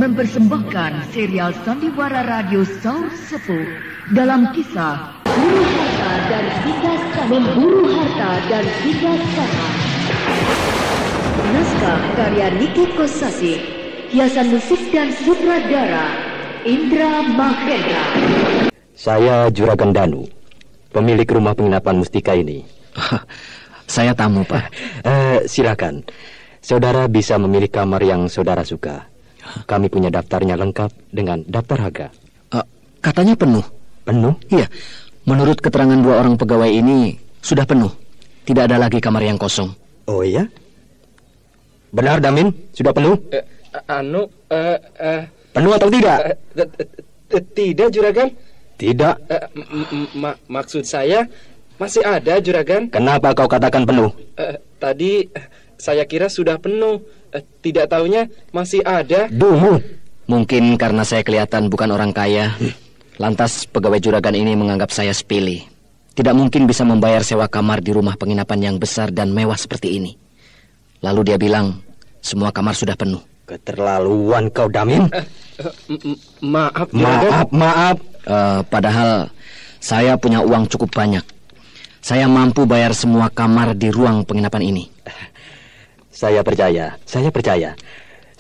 mempersembahkan serial Sandiwara Radio Saur Sepuh dalam kisah Memburu Harta dan Sigasana. Naskah karya Niki Kosasih, hiasan musik dan sutradara Indra Mahendra. Saya Juragan Danu, pemilik rumah penginapan Mustika ini. Saya tamu, Pak. Silakan. Saudara bisa memilih kamar yang saudara suka. Kami punya daftarnya lengkap dengan daftar harga. Katanya penuh. Penuh? Iya. Menurut keterangan 2 orang pegawai ini, sudah penuh. Tidak ada lagi kamar yang kosong. Oh iya? Benar, Damin? Sudah penuh? Penuh atau tidak? Tidak, Juragan. Tidak. Maksud saya masih ada, Juragan. Kenapa kau katakan penuh? Tadi saya kira sudah penuh. Tidak taunya masih ada. Dungu. Mungkin karena saya kelihatan bukan orang kaya, lantas pegawai juragan ini menganggap saya sepele. Tidak mungkin bisa membayar sewa kamar di rumah penginapan yang besar dan mewah seperti ini. Lalu dia bilang, semua kamar sudah penuh. Keterlaluan kau, Damin. Maaf, Juragan. Maaf. Padahal saya punya uang cukup banyak. Saya mampu bayar semua kamar di ruang penginapan ini. Saya percaya.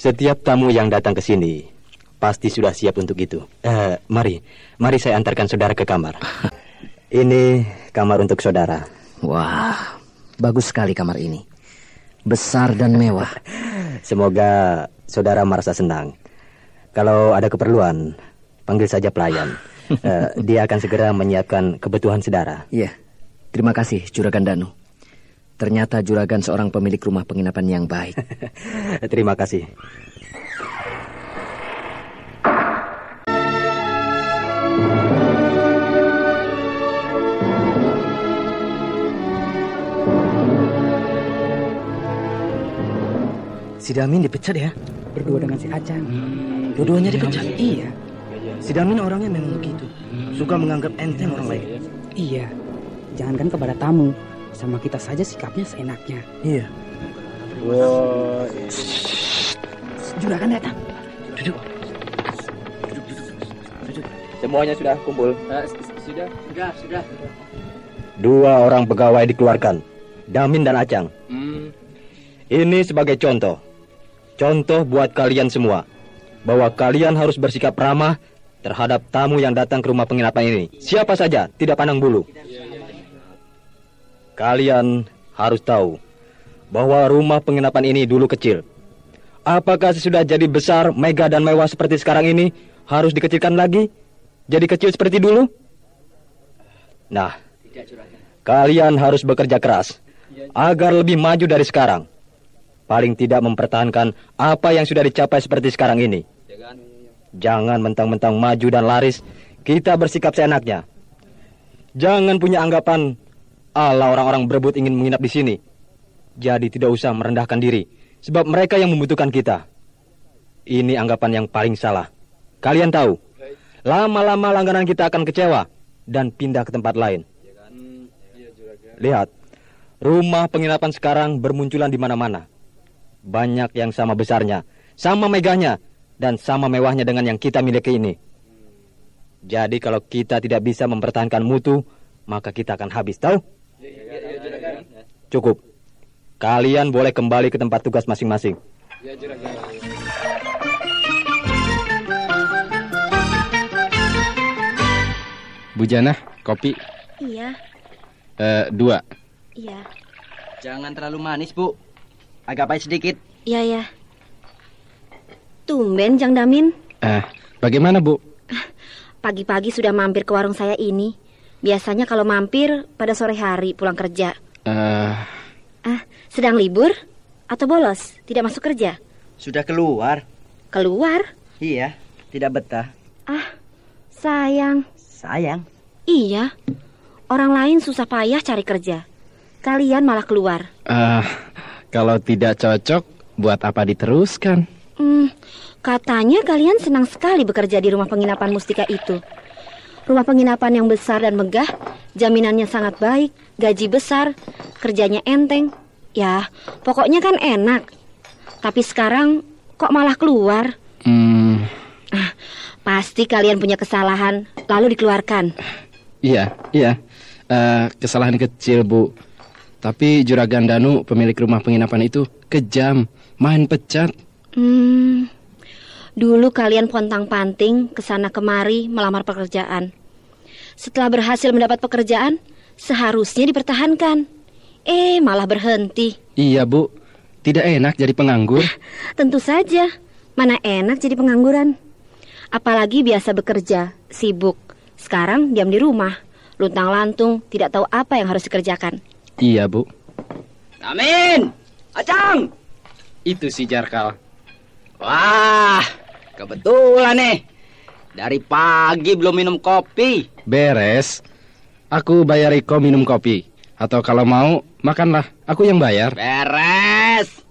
Setiap tamu yang datang ke sini pasti sudah siap untuk itu. Mari saya antarkan saudara ke kamar. Ini kamar untuk saudara. Wah, bagus sekali kamar ini. Besar dan mewah. Semoga saudara merasa senang. Kalau ada keperluan, panggil saja pelayan. Dia akan segera menyiapkan kebutuhan saudara. Iya, terima kasih Juragan Danu. Ternyata Juragan seorang pemilik rumah penginapan yang baik. Terima kasih. Si Damin dipecat ya? Berdua dengan si Acang. Dua-duanya dipecat? Iya. Si Damin orangnya memang begitu. Suka menganggap enteng orang lain. Iya. Jangankan kepada tamu, sama kita saja sikapnya seenaknya. Iya. Wah. Juragan datang. Duduk. Semuanya sudah kumpul? Sudah. 2 orang pegawai dikeluarkan, Damin dan Acang. Ini sebagai contoh buat kalian semua, bahwa kalian harus bersikap ramah terhadap tamu yang datang ke rumah penginapan ini. Siapa saja, tidak pandang bulu. Kalian harus tahu bahwa rumah penginapan ini dulu kecil. Apakah sesudah jadi besar, megah dan mewah seperti sekarang ini harus dikecilkan lagi? Jadi kecil seperti dulu? Nah, kalian harus bekerja keras agar lebih maju dari sekarang. Paling tidak mempertahankan apa yang sudah dicapai seperti sekarang ini. Jangan mentang-mentang maju dan laris, kita bersikap seenaknya. Jangan punya anggapan ala orang-orang berebut ingin menginap di sini. Jadi tidak usah merendahkan diri, sebab mereka yang membutuhkan kita. Ini anggapan yang paling salah. Kalian tahu, lama-lama langganan kita akan kecewa dan pindah ke tempat lain. Lihat, rumah penginapan sekarang bermunculan di mana-mana. Banyak yang sama besarnya, sama megahnya, dan sama mewahnya dengan yang kita miliki ini. Jadi kalau kita tidak bisa mempertahankan mutu, maka kita akan habis, tahu? Cukup. Kalian boleh kembali ke tempat tugas masing-masing. Bu Jana, kopi. Iya. 2. Iya. Jangan terlalu manis, Bu. Agak pahit sedikit. Iya. Tumben, Jang Damin. Bagaimana, Bu? Pagi-pagi sudah mampir ke warung saya ini. Biasanya kalau mampir pada sore hari pulang kerja. Sedang libur? Atau bolos? Tidak masuk kerja? Sudah keluar. Keluar? Iya, tidak betah. Sayang. Sayang? Iya. Orang lain susah payah cari kerja. Kalian malah keluar. Kalau tidak cocok, buat apa diteruskan? Katanya kalian senang sekali bekerja di rumah penginapan Mustika itu. Rumah penginapan yang besar dan megah, jaminannya sangat baik, gaji besar, kerjanya enteng. Ya, pokoknya kan enak. Tapi sekarang kok malah keluar? Pasti kalian punya kesalahan, lalu dikeluarkan. Iya. Kesalahan kecil, Bu. Tapi Juragan Danu, pemilik rumah penginapan itu kejam, main pecat. Dulu kalian pontang-panting kesana kemari melamar pekerjaan. Setelah berhasil mendapat pekerjaan, seharusnya dipertahankan. Malah berhenti. Iya, Bu. Tidak enak jadi penganggur. Tentu saja. Mana enak jadi pengangguran. Apalagi biasa bekerja, sibuk. Sekarang diam di rumah, luntang-lantung, tidak tahu apa yang harus dikerjakan. Iya, Bu. Amin. Acang. Itu si Jarkal. Wah, kebetulan nih. Dari pagi belum minum kopi. Beres. Aku bayari kau minum kopi. Atau kalau mau, makanlah. Aku yang bayar. Beres.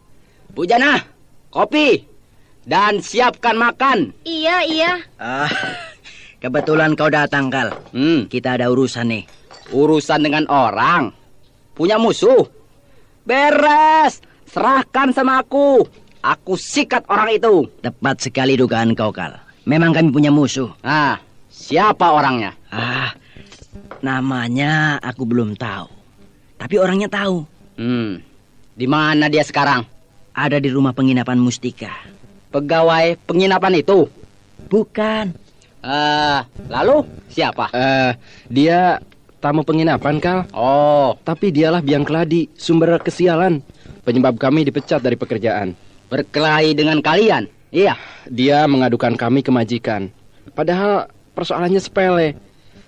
Bu Jana, kopi. Dan siapkan makan. Iya. Kebetulan kau datang, Kal. Kita ada urusan nih. Urusan dengan orang? Punya musuh? Beres. Serahkan sama aku. Aku sikat orang itu. Tepat sekali dugaan kau, Kal. Memang kami punya musuh. Siapa orangnya? Namanya aku belum tahu. Tapi orangnya tahu. Di mana dia sekarang? Ada di rumah penginapan Mustika. Pegawai penginapan itu? Bukan. Lalu siapa? Dia tamu penginapan, Kal. Oh. Tapi dialah biang keladi, sumber kesialan. Penyebab kami dipecat dari pekerjaan. Berkelahi dengan kalian? Iya. Dia mengadukan kami ke majikan. Padahal persoalannya sepele.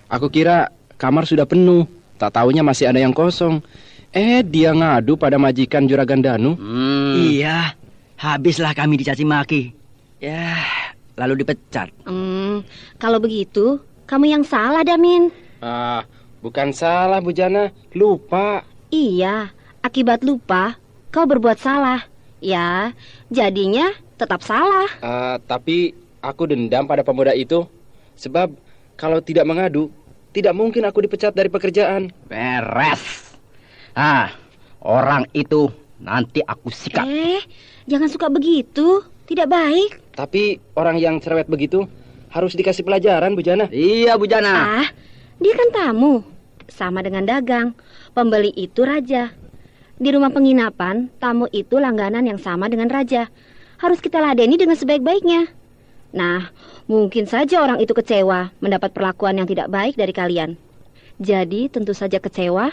Aku kira kamar sudah penuh. Tak taunya masih ada yang kosong. Dia ngadu pada majikan Juragan Danu. Iya. Habislah kami dicaci maki. Ya, lalu dipecat. Kalau begitu, kamu yang salah, Damin. Bukan salah, Bu Jana. Lupa. Iya, akibat lupa, kau berbuat salah. Ya, jadinya tetap salah. Tapi aku dendam pada pemuda itu. Sebab kalau tidak mengadu, tidak mungkin aku dipecat dari pekerjaan. Beres. Orang itu nanti aku sikat. Jangan suka begitu, tidak baik. Tapi orang yang cerewet begitu harus dikasih pelajaran, Bu Jana. Iya, Bu Jana. Dia kan tamu. Sama dengan dagang. Pembeli itu raja. Di rumah penginapan, tamu itu langganan yang sama dengan raja. Harus kita ladeni dengan sebaik-baiknya. Nah, mungkin saja orang itu kecewa mendapat perlakuan yang tidak baik dari kalian. Jadi tentu saja kecewa,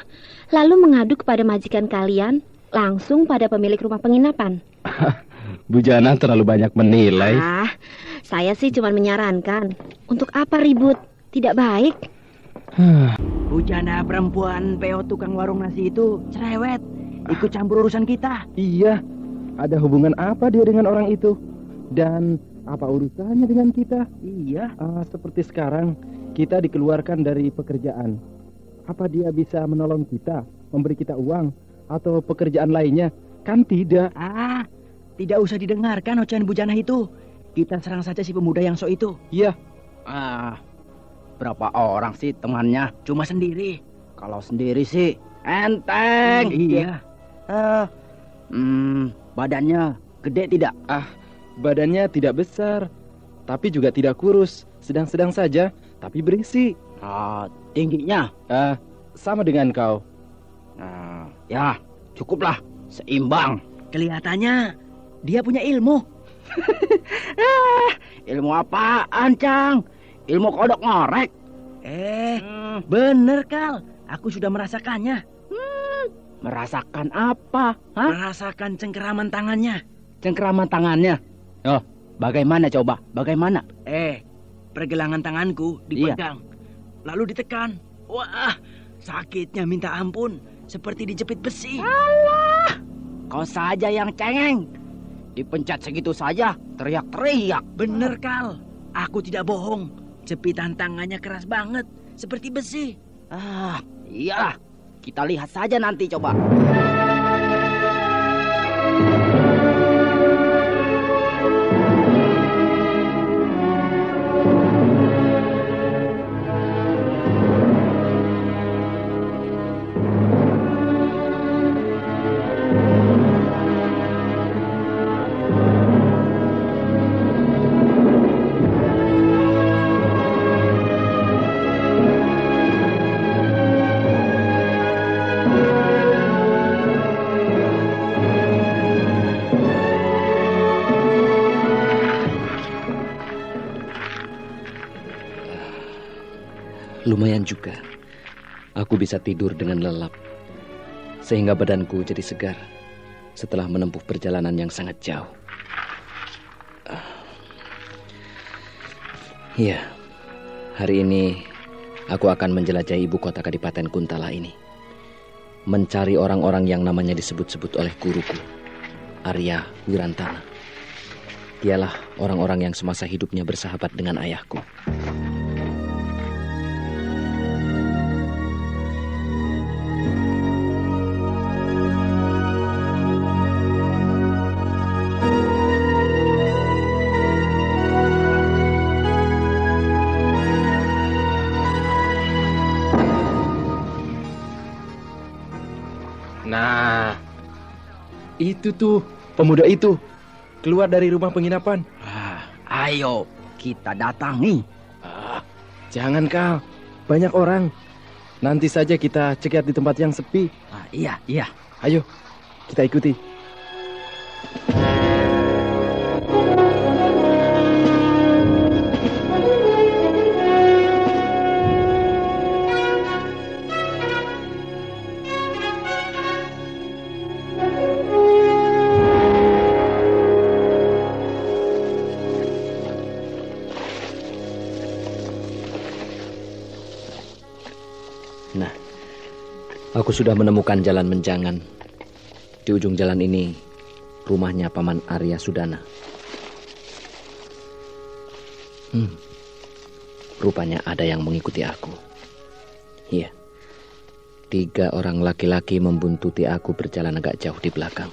lalu mengadu kepada majikan kalian, langsung pada pemilik rumah penginapan. Bu Jana terlalu banyak menilai. Saya sih cuma menyarankan. Untuk apa ribut? Tidak baik. Bu Jana perempuan PO tukang warung nasi itu cerewet. Ikut campur urusan kita. Iya. Ada hubungan apa dia dengan orang itu? Dan apa urusannya dengan kita? Iya. Seperti sekarang kita dikeluarkan dari pekerjaan. Apa dia bisa menolong kita, memberi kita uang atau pekerjaan lainnya? Kan tidak. Tidak usah didengarkan ocehan Bu Jana itu. Kita serang saja si pemuda yang sok itu. Iya. Berapa orang sih temannya? Cuma sendiri. Kalau sendiri sih enteng. Iya. Badannya gede tidak? Badannya tidak besar, tapi juga tidak kurus. Sedang-sedang saja, tapi berisi. Tingginya? Sama dengan kau. Ya, cukuplah. Seimbang. Kelihatannya dia punya ilmu. Ilmu apaan, Cang? Ilmu kodok ngorek. Bener, Kal. Aku sudah merasakannya. Merasakan apa? Merasakan cengkeraman tangannya. Cengkeraman tangannya? Oh, bagaimana coba? Bagaimana? Pergelangan tanganku dipegang, lalu ditekan. Wah, sakitnya minta ampun. Seperti dijepit besi. Alah, kau saja yang cengeng. Dipencet segitu saja, teriak-teriak. Bener, Kal. Aku tidak bohong. Jepitan tangannya keras banget, seperti besi. Iyalah. Kita lihat saja nanti coba. Lumayan juga. Aku bisa tidur dengan lelap, sehingga badanku jadi segar setelah menempuh perjalanan yang sangat jauh. Iya, hari ini aku akan menjelajahi ibu kota Kadipaten Kuntala ini. Mencari orang-orang yang namanya disebut-sebut oleh guruku, Arya Wirantana. Dialah orang-orang yang semasa hidupnya bersahabat dengan ayahku. Nah, itu tuh, pemuda itu keluar dari rumah penginapan. Ayo, kita datangi. Jangan Kal, banyak orang. Nanti saja kita cegat di tempat yang sepi. Iya. Ayo, kita ikuti. Nah, aku sudah menemukan jalan menjangan. Di ujung jalan ini, rumahnya Paman Arya Sudana. Rupanya ada yang mengikuti aku. Iya, 3 orang laki-laki membuntuti aku berjalan agak jauh di belakang.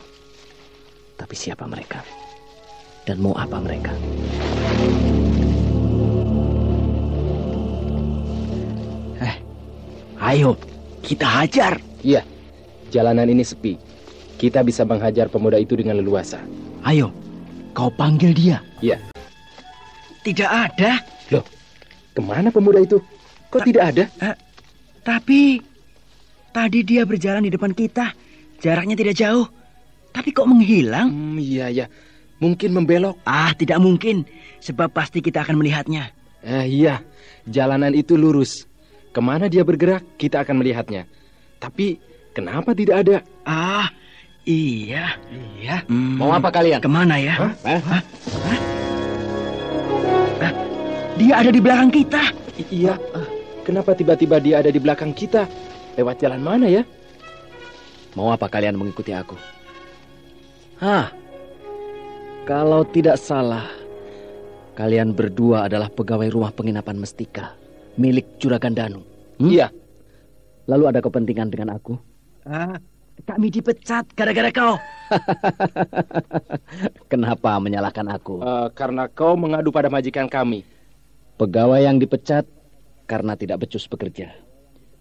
Tapi siapa mereka? Dan mau apa mereka? Ayo, kita hajar. Iya, jalanan ini sepi. Kita bisa menghajar pemuda itu dengan leluasa. Ayo, kau panggil dia. Iya. Tidak ada. Loh, kemana pemuda itu? Kok tidak ada? Tapi tadi dia berjalan di depan kita. Jaraknya tidak jauh. Tapi kok menghilang? Iya. Mungkin membelok. Tidak mungkin. Sebab pasti kita akan melihatnya. Iya, jalanan itu lurus. Kemana dia bergerak, kita akan melihatnya. Tapi, kenapa tidak ada? Iya. Mau apa kalian? Kemana ya? Dia ada di belakang kita. Iya. Kenapa tiba-tiba dia ada di belakang kita? Lewat jalan mana ya? Mau apa kalian mengikuti aku? Kalau tidak salah, kalian berdua adalah pegawai rumah penginapan Mestika, milik Juragan Danu. Iya. Lalu ada kepentingan dengan aku? Kami dipecat gara-gara kau. Kenapa menyalahkan aku? Karena kau mengadu pada majikan kami. Pegawai yang dipecat karena tidak becus bekerja.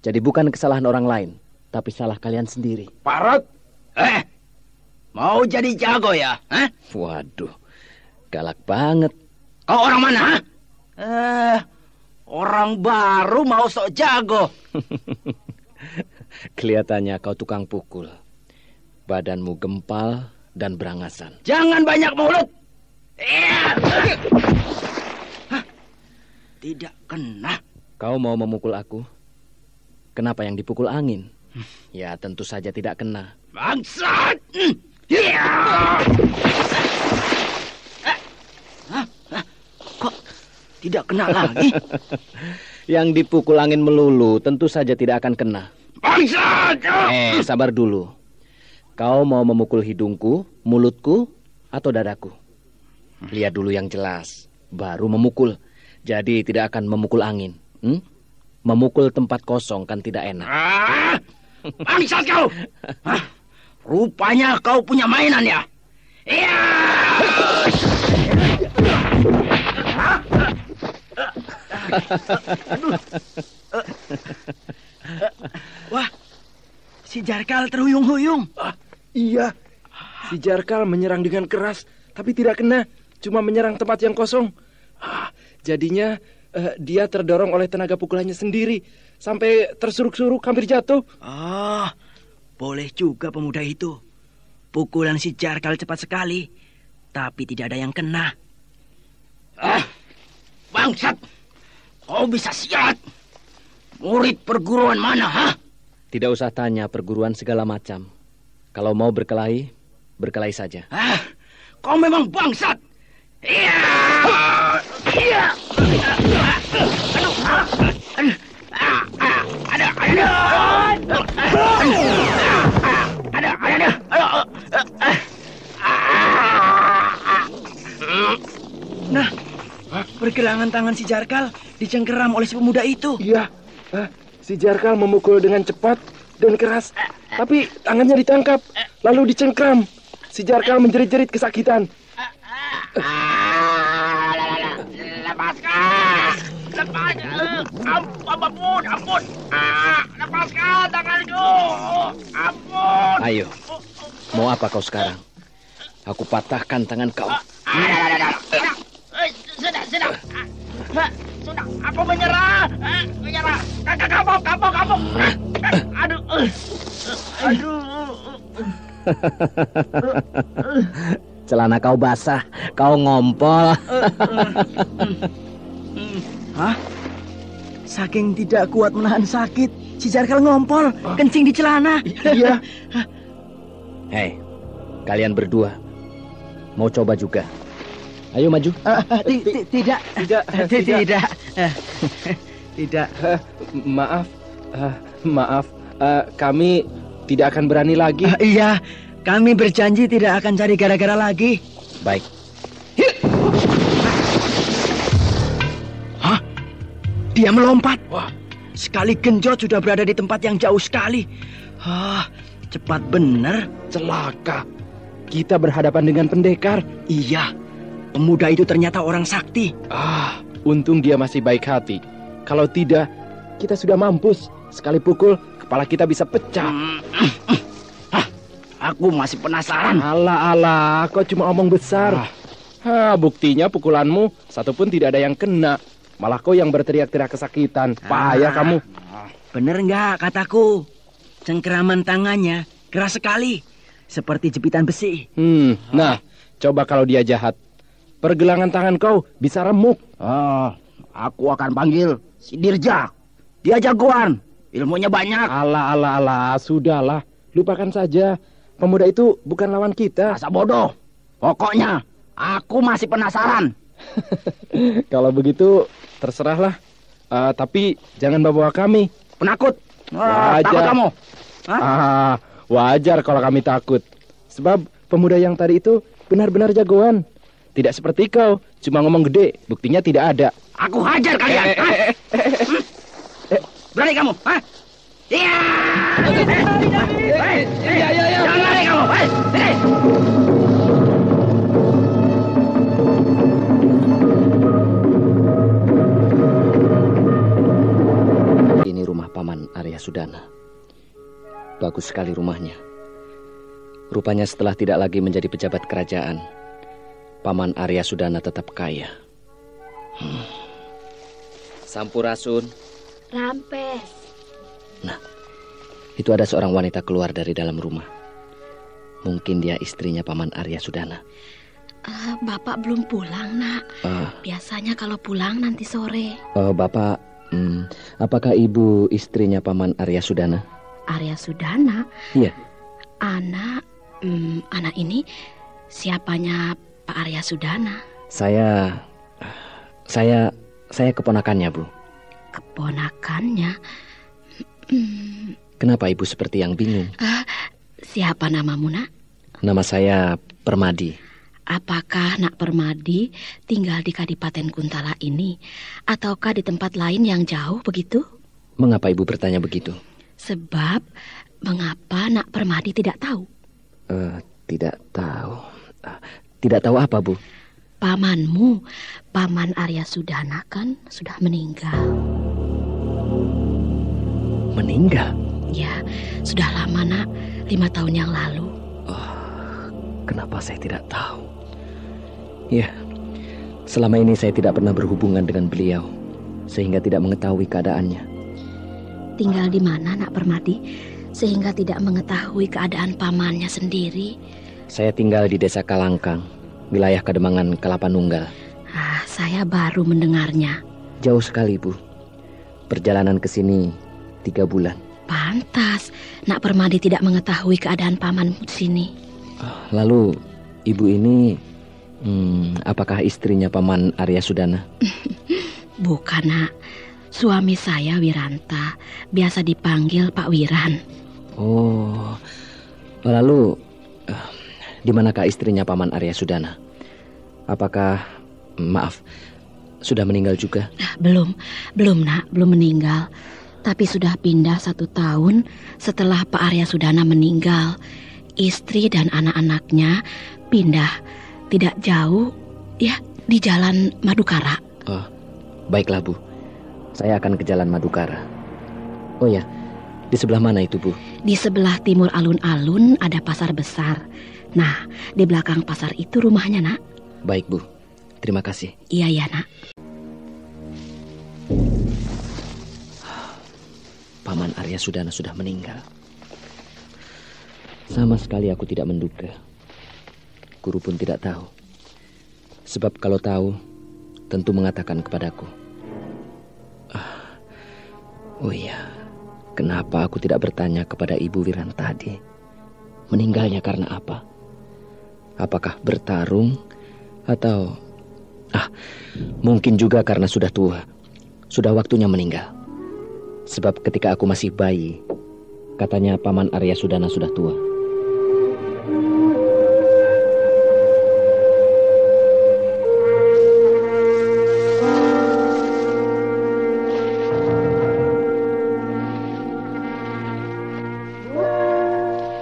Jadi bukan kesalahan orang lain, tapi salah kalian sendiri. Parot! Mau jadi jago ya? Waduh, galak banget. Kau orang mana? Orang baru mau sok jago. Kelihatannya kau tukang pukul. Badanmu gempal dan berangasan. Jangan banyak mulut. Tidak kena. Kau mau memukul aku? Kenapa yang dipukul angin? Ya tentu saja tidak kena. Bangsat! Kok tidak kena lagi? Yang dipukul angin melulu tentu saja tidak akan kena. Bangsat! Sabar dulu. Kau mau memukul hidungku, mulutku, atau dadaku? Lihat dulu yang jelas, baru memukul. Jadi tidak akan memukul angin. Memukul tempat kosong kan tidak enak. Bangsat kau! Rupanya kau punya mainan ya? Wah, si Jarkal terhuyung-huyung. Iya, si Jarkal menyerang dengan keras, tapi tidak kena, cuma menyerang tempat yang kosong. Jadinya dia terdorong oleh tenaga pukulannya sendiri, sampai tersuruk-suruk hampir jatuh. Boleh juga pemuda itu. Pukulan si Jarkal cepat sekali, tapi tidak ada yang kena. Bangsat, kau bisa siat. Murid perguruan mana, hah? Tidak usah tanya perguruan segala macam. Kalau mau berkelahi, berkelahi saja. Kau memang bangsat. Iya. Iya. Nah, pergelangan tangan si Jarkal dicengkeram oleh si pemuda itu. Iya, si Jarkal memukul dengan cepat dan keras, tapi tangannya ditangkap, lalu dicengkram. Si Jarkal menjerit-jerit kesakitan. Lepaskan! Ampun! Lepaskan tanganku! Ampun! Ayo, mau apa kau sekarang? Aku patahkan tangan kau. Sudah. Aku menyerah. Kapok. Aduh. Celana kau basah, kau ngompol. Hah? Saking tidak kuat menahan sakit, si Jarkal ngompol, kencing di celana. Iya. Hei, kalian berdua mau coba juga? Ayo maju. Tidak. Maaf. Kami tidak akan berani lagi. Iya, kami berjanji tidak akan cari gara-gara lagi. Baik. Hah? Dia melompat. Wah, sekali genjot sudah berada di tempat yang jauh sekali. Cepat benar. Celaka. Kita berhadapan dengan pendekar. Iya, pemuda itu ternyata orang sakti. Untung dia masih baik hati. Kalau tidak, kita sudah mampus. Sekali pukul, kepala kita bisa pecah. Aku masih penasaran. Alah, kau cuma omong besar. Buktinya pukulanmu satu pun tidak ada yang kena. Malah kau yang berteriak-teriak kesakitan. Payah kamu. Bener nggak kataku? Cengkeraman tangannya keras sekali, seperti jepitan besi. Nah, coba kalau dia jahat. Pergelangan tangan kau bisa remuk. Aku akan panggil si Dirja. Dia jagoan, ilmunya banyak. Alah, sudahlah. Lupakan saja. Pemuda itu bukan lawan kita. Masa bodoh. Pokoknya, aku masih penasaran. Kalau begitu, terserahlah. Tapi jangan bawa kami. Penakut. Wajar. Takut kamu? Wajar kalau kami takut. Sebab pemuda yang tadi itu benar-benar jagoan. Tidak seperti kau, cuma ngomong gede, buktinya tidak ada. Aku hajar kalian. Berani kamu? Iya. Jangan lari kamu. Ini rumah Paman Arya Sudana. Bagus sekali rumahnya. Rupanya setelah tidak lagi menjadi pejabat kerajaan, Paman Arya Sudana tetap kaya. Sampurasun. Rampes. Nah, itu ada seorang wanita keluar dari dalam rumah. Mungkin dia istrinya Paman Arya Sudana. Bapak belum pulang, Nak. Biasanya kalau pulang nanti sore. Bapak, apakah ibu istrinya Paman Arya Sudana? Arya Sudana? Iya. Anak ini siapanya Pak Arya Sudana? Saya keponakannya, Bu. Keponakannya? Kenapa ibu seperti yang bingung? Siapa namamu, Nak? Nama saya Permadi. Apakah Nak Permadi tinggal di Kadipaten Kuntala ini, ataukah di tempat lain yang jauh begitu? Mengapa ibu bertanya begitu? Sebab, mengapa Nak Permadi tidak tahu? Tidak tahu. Tidak tahu apa, Bu? Pamanmu, Paman Arya Sudana kan sudah meninggal. Meninggal? Ya, sudah lama, Nak. 5 tahun yang lalu. Kenapa saya tidak tahu? Ya, selama ini saya tidak pernah berhubungan dengan beliau, sehingga tidak mengetahui keadaannya. Tinggal di mana, Nak Permadi, sehingga tidak mengetahui keadaan pamannya sendiri? Saya tinggal di Desa Kalangkang, wilayah Kademangan Kelapa Nunggal. Saya baru mendengarnya. Jauh sekali, Bu. perjalanan ke sini 3 bulan. Pantas Nak Permadi tidak mengetahui keadaan paman di sini. Lalu ibu ini apakah istrinya Paman Arya Sudana? Bukan, Nak. Suami saya Wiranta, biasa dipanggil Pak Wiran. Oh, lalu di manakah istrinya Paman Arya Sudana? Apakah, maaf, sudah meninggal juga? Belum Nak, belum meninggal. Tapi sudah pindah 1 tahun setelah Pak Arya Sudana meninggal. Istri dan anak-anaknya pindah tidak jauh, ya, di Jalan Madukara. Oh, baiklah, Bu. Saya akan ke Jalan Madukara. Oh ya, di sebelah mana itu, Bu? Di sebelah timur alun-alun ada pasar besar. Nah, di belakang pasar itu rumahnya, Nak. Baik, Bu. Terima kasih. Iya, Nak. Paman Arya Sudana sudah meninggal. Sama sekali aku tidak menduga. Guru pun tidak tahu. Sebab kalau tahu, tentu mengatakan kepadaku. Oh iya, kenapa aku tidak bertanya kepada Ibu Wiran tadi? Meninggalnya karena apa? Apakah bertarung atau mungkin juga karena sudah tua, sudah waktunya meninggal. Sebab ketika aku masih bayi, katanya Paman Arya Sudana sudah tua.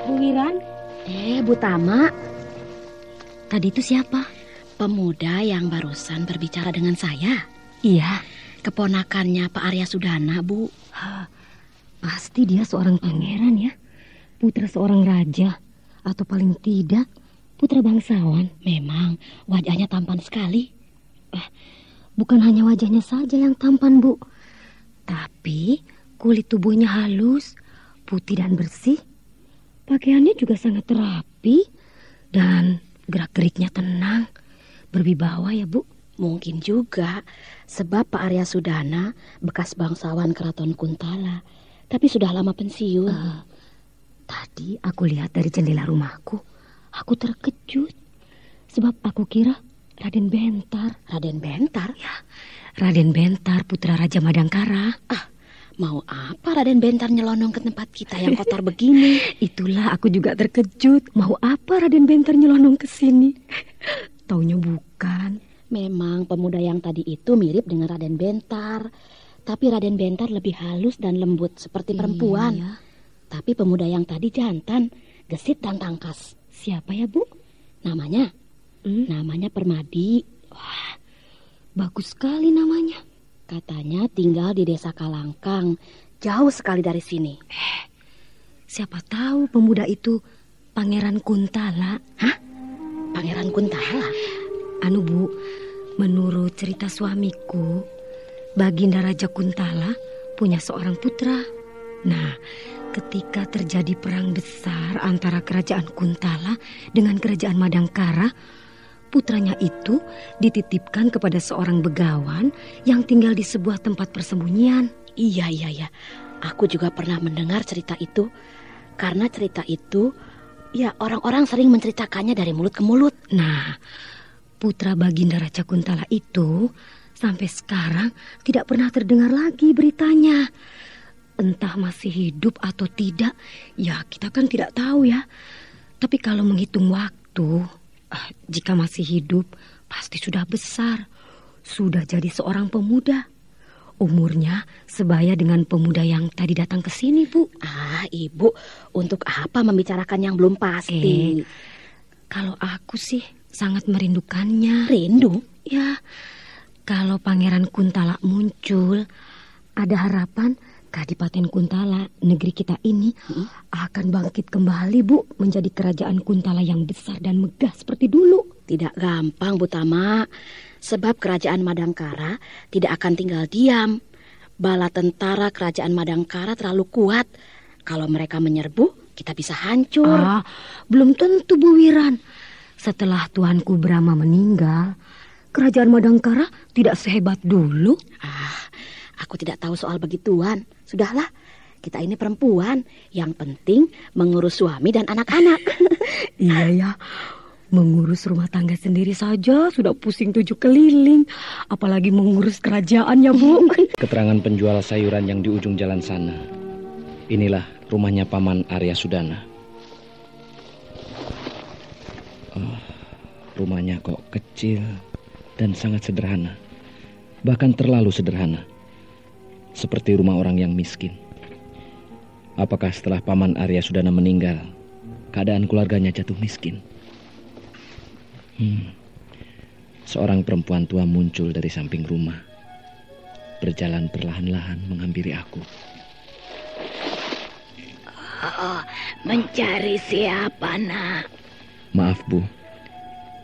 Bu Wiran? Bu Tama. Tadi itu siapa? Pemuda yang barusan berbicara dengan saya. Iya. Keponakannya Pak Arya Sudana, Bu. Pasti dia seorang pangeran ya. Putra seorang raja. Atau paling tidak, putra bangsawan. Memang, wajahnya tampan sekali. Bukan hanya wajahnya saja yang tampan, Bu. Tapi kulit tubuhnya halus, putih dan bersih. Pakaiannya juga sangat rapi. Dan gerak-geriknya tenang. Berwibawa ya, Bu. Mungkin juga, sebab Pak Arya Sudana bekas bangsawan Keraton Kuntala, tapi sudah lama pensiun. Tadi aku lihat dari jendela rumahku, aku terkejut. Sebab aku kira Raden Bentar. Raden Bentar? Ya, Raden Bentar, putra Raja Madangkara. Mau apa Raden Bentar nyelonong ke tempat kita yang kotor begini? Itulah aku juga terkejut. Mau apa Raden Bentar nyelonong ke sini? Taunya bukan. Memang pemuda yang tadi itu mirip dengan Raden Bentar. Tapi Raden Bentar lebih halus dan lembut seperti perempuan. Iya. Tapi pemuda yang tadi jantan, gesit dan tangkas. Siapa ya, Bu? Namanya? Namanya Permadi. Wah, bagus sekali namanya. Katanya tinggal di desa Kalangkang, jauh sekali dari sini. Siapa tahu pemuda itu Pangeran Kuntala. Hah? Pangeran Kuntala? Bu, menurut cerita suamiku, Baginda Raja Kuntala punya seorang putra. Nah, ketika terjadi perang besar antara kerajaan Kuntala dengan kerajaan Madangkara, putranya itu dititipkan kepada seorang begawan yang tinggal di sebuah tempat persembunyian. Iya. Aku juga pernah mendengar cerita itu. Karena cerita itu, ya orang-orang sering menceritakannya dari mulut ke mulut. Nah, putra Baginda Raja Kuntala itu sampai sekarang tidak pernah terdengar lagi beritanya. Entah masih hidup atau tidak, ya kita kan tidak tahu ya. Tapi kalau menghitung waktu, jika masih hidup, pasti sudah besar. Sudah jadi seorang pemuda. Umurnya sebaya dengan pemuda yang tadi datang ke sini, Bu. Ibu, untuk apa membicarakan yang belum pasti? Kalau aku sih sangat merindukannya. Rindu? Ya, kalau Pangeran Kuntala muncul, ada harapan Kadipaten Kuntala, negeri kita ini, akan bangkit kembali, Bu, menjadi kerajaan Kuntala yang besar dan megah seperti dulu. Tidak gampang, Bu Tama. Sebab kerajaan Madangkara tidak akan tinggal diam. Bala tentara kerajaan Madangkara terlalu kuat. Kalau mereka menyerbu, kita bisa hancur. Belum tentu, Bu Wiran. Setelah Tuanku Brahma meninggal, kerajaan Madangkara tidak sehebat dulu. Aku tidak tahu soal begituan. Sudahlah, kita ini perempuan. Yang penting mengurus suami dan anak-anak. Iya ya, mengurus rumah tangga sendiri saja sudah pusing 7 keliling. Apalagi mengurus kerajaan ya, Bu. Keterangan penjual sayuran yang di ujung jalan sana. Inilah rumahnya Paman Arya Sudana. Rumahnya kok kecil dan sangat sederhana. Bahkan terlalu sederhana. Seperti rumah orang yang miskin. Apakah setelah Paman Arya Sudana meninggal, keadaan keluarganya jatuh miskin? Seorang perempuan tua muncul dari samping rumah. Berjalan perlahan-lahan menghampiri aku. Mencari siapa, Nak? Maaf, Bu.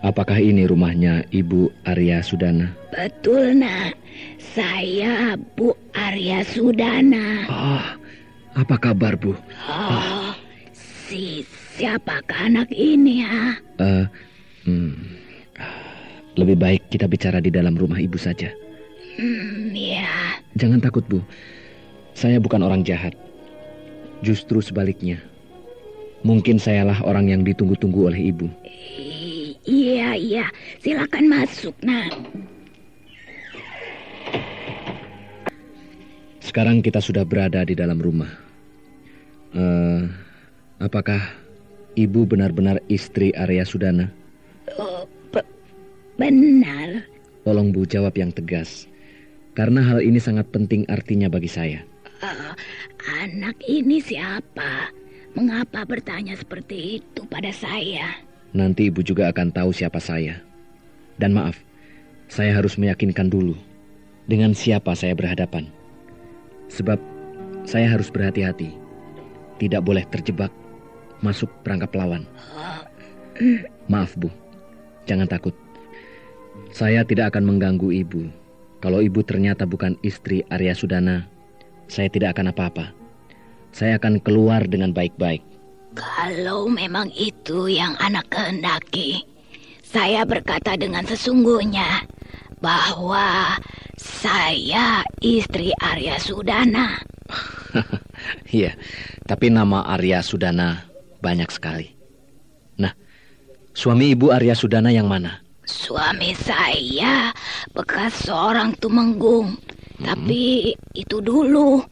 Apakah ini rumahnya Ibu Arya Sudana? Betul, Nak. Saya Bu Arya Sudana. Apa kabar, Bu? Siapakah anak ini, ya? Lebih baik kita bicara di dalam rumah Ibu saja. Ya. Jangan takut, Bu. Saya bukan orang jahat. Justru sebaliknya. Mungkin sayalah orang yang ditunggu-tunggu oleh Ibu. Iya. Silakan masuk, Nak. Sekarang kita sudah berada di dalam rumah. Apakah Ibu benar-benar istri Arya Sudana? Benar. Tolong, Bu, jawab yang tegas. Karena hal ini sangat penting artinya bagi saya. Anak ini siapa? Mengapa bertanya seperti itu pada saya? Nanti Ibu juga akan tahu siapa saya. Dan maaf, saya harus meyakinkan dulu dengan siapa saya berhadapan. Sebab saya harus berhati-hati. Tidak boleh terjebak masuk perangkap lawan. Maaf, Bu. Jangan takut. Saya tidak akan mengganggu Ibu. Kalau Ibu ternyata bukan istri Arya Sudana, saya tidak akan apa-apa. Saya akan keluar dengan baik-baik. Kalau memang itu yang anak kehendaki, saya berkata dengan sesungguhnya bahwa saya istri Arya Sudana. Iya, tapi nama Arya Sudana banyak sekali. Nah, suami Ibu Arya Sudana yang mana? Suami saya bekas seorang tumenggung. Tapi itu dulu,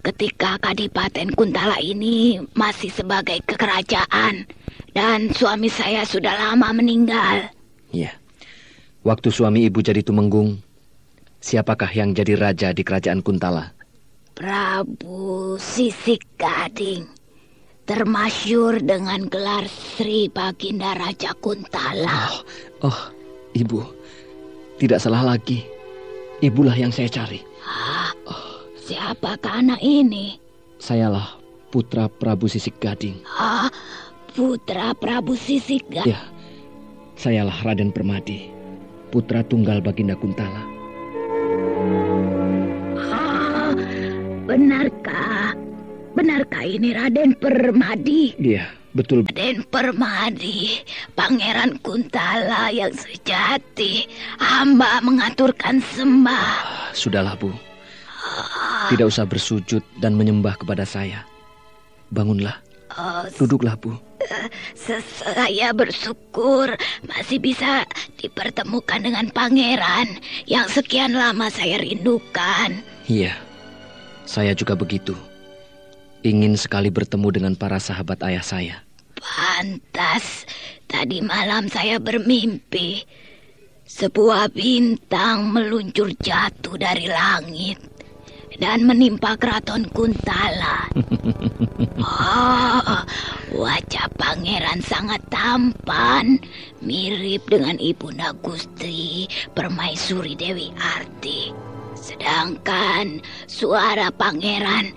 ketika Kadipaten Kuntala ini masih sebagai kekerajaan. Dan suami saya sudah lama meninggal. Iya. Waktu suami Ibu jadi tumenggung, siapakah yang jadi raja di kerajaan Kuntala? Prabu Sisik Gading, termasyhur dengan gelar Sri Baginda Raja Kuntala. Ibu, tidak salah lagi. Ibulah yang saya cari. Siapakah anak ini? Sayalah putra Prabu Sisik Gading. Putra Prabu Sisik Gading? Ya, sayalah Raden Permadi, putra tunggal Baginda Kuntala. Benarkah ini Raden Permadi? Iya, betul. Raden Permadi, Pangeran Kuntala yang sejati. Hamba mengaturkan sembah. Sudahlah, Bu. Tidak usah bersujud dan menyembah kepada saya. Bangunlah. Duduklah, Bu. Saya bersyukur masih bisa dipertemukan dengan pangeran yang sekian lama saya rindukan. Iya, saya juga begitu. Ingin sekali bertemu dengan para sahabat ayah saya. Pantas, tadi malam saya bermimpi. Sebuah bintang meluncur jatuh dari langit dan menimpa keraton Kuntala. Wajah pangeran sangat tampan, mirip dengan Ibunda Gusti Permaisuri Dewi Arti. Sedangkan suara pangeran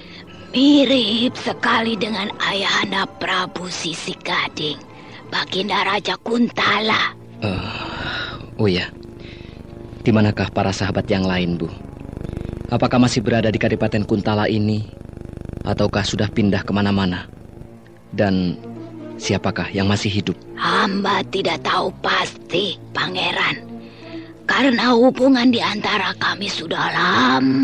mirip sekali dengan ayahanda Prabu Sisik Gading, Baginda Raja Kuntala. Oh ya, di manakah para sahabat yang lain, Bu? Apakah masih berada di Kadipaten Kuntala ini, ataukah sudah pindah kemana-mana? Dan siapakah yang masih hidup? Hamba tidak tahu pasti, pangeran. Karena hubungan di antara kami sudah lama.